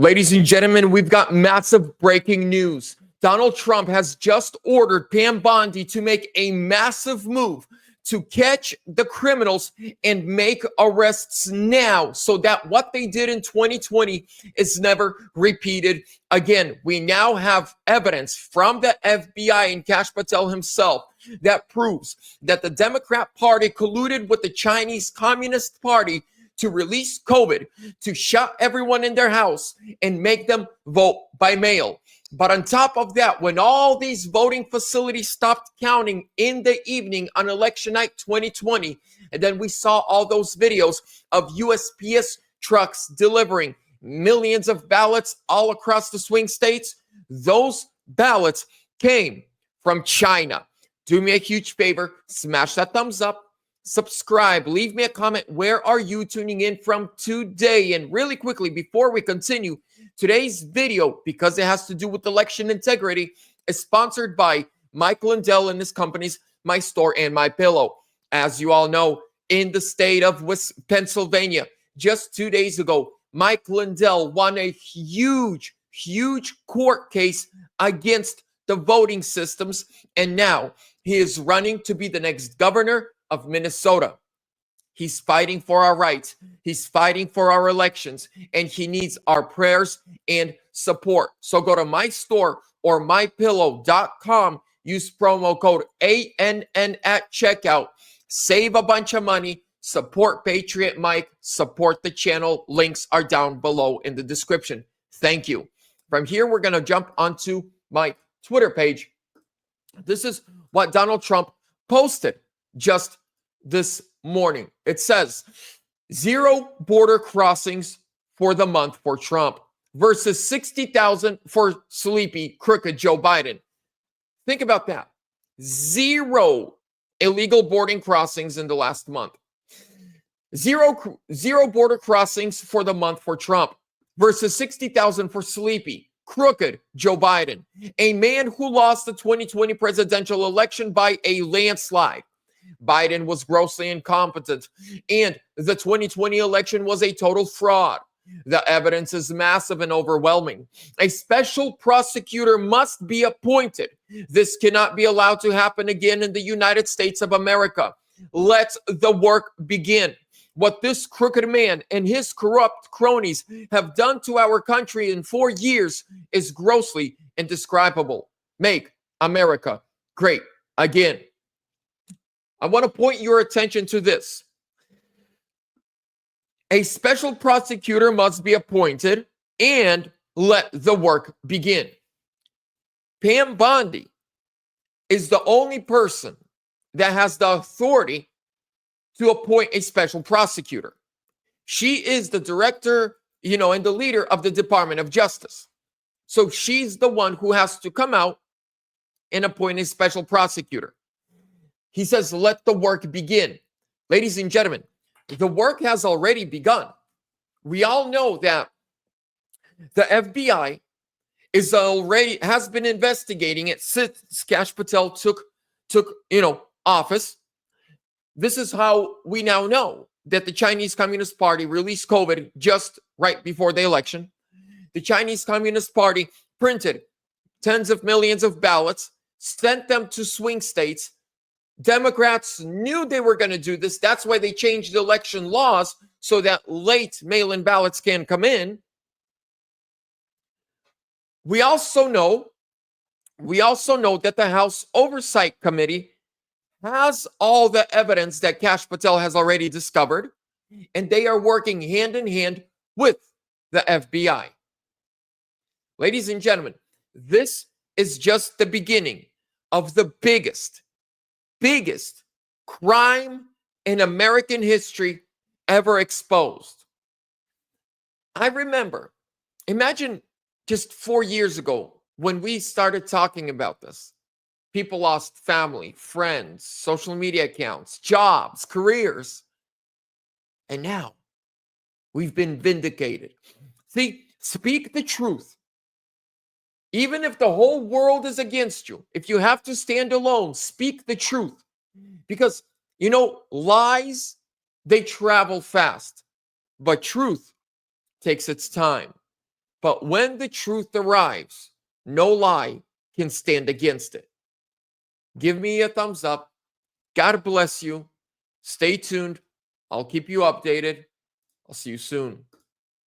Ladies and gentlemen, we've got massive breaking news. Donald Trump has just ordered Pam Bondi to make a massive move to catch the criminals and make arrests now so that what they did in 2020 is never repeated again. We now have evidence from the FBI and Kash Patel himself that proves that the Democrat Party colluded with the Chinese Communist Party to release COVID, to shut everyone in their house and make them vote by mail. But on top of that, when all these voting facilities stopped counting in the evening on election night 2020, and then we saw all those videos of USPS trucks delivering millions of ballots all across the swing states, those ballots came from China. Do me a huge favor, smash that thumbs up, subscribe, leave me a comment. Where are you tuning in from today? And really quickly, before we continue, today's video, because it has to do with election integrity, is sponsored by Mike Lindell and his companies, My Store and My Pillow. As you all know, in the state of Pennsylvania, just 2 days ago, Mike Lindell won a huge court case against the voting systems, and now he is running to be the next governor of Minnesota. He's fighting for our rights. He's fighting for our elections, and he needs our prayers and support. So go to my store or mypillow.com. Use promo code ANN at checkout. Save a bunch of money. Support Patriot Mike. Support the channel. Links are down below in the description. Thank you. From here, we're going to jump onto my Twitter page. This is what Donald Trump posted just this morning. It says 0 border crossings for the month for Trump versus 60,000 for sleepy, crooked Joe Biden. Think about that. 0 illegal boarding crossings in the last month. Zero border crossings for the month for Trump versus 60,000 for sleepy, crooked Joe Biden, a man who lost the 2020 presidential election by a landslide. Biden was grossly incompetent, and the 2020 election was a total fraud. The evidence is massive and overwhelming. A special prosecutor must be appointed. This cannot be allowed to happen again in the United States of America. Let the work begin. What this crooked man and his corrupt cronies have done to our country in 4 years is grossly indescribable. Make America great again. I want to point your attention to this. A special prosecutor must be appointed and let the work begin. Pam Bondi is the only person that has the authority to appoint a special prosecutor. She is the director, and the leader of the Department of Justice. So she's the one who has to come out and appoint a special prosecutor. He says, let the work begin. Ladies and gentlemen, the work has already begun. We all know that the FBI has been investigating it since Kash Patel took office. This is how we now know that the Chinese Communist Party released COVID just right before the election. The Chinese Communist Party printed tens of millions of ballots, sent them to swing states. Democrats knew they were going to do this. That's why they changed the election laws so that late mail-in ballots can come in. We also know that the House Oversight Committee has all the evidence that Kash Patel has already discovered, and they are working hand in hand with the FBI. Ladies and gentlemen, this is just the beginning of the biggest crime in American history ever exposed. I remember, imagine just 4 years ago when we started talking about this. People lost family, friends, social media accounts, jobs, careers. And now we've been vindicated. See, speak the truth. Even if the whole world is against you, if you have to stand alone, speak the truth. Because, lies, they travel fast, but truth takes its time. But when the truth arrives, no lie can stand against it. Give me a thumbs up. God bless you. Stay tuned. I'll keep you updated. I'll see you soon.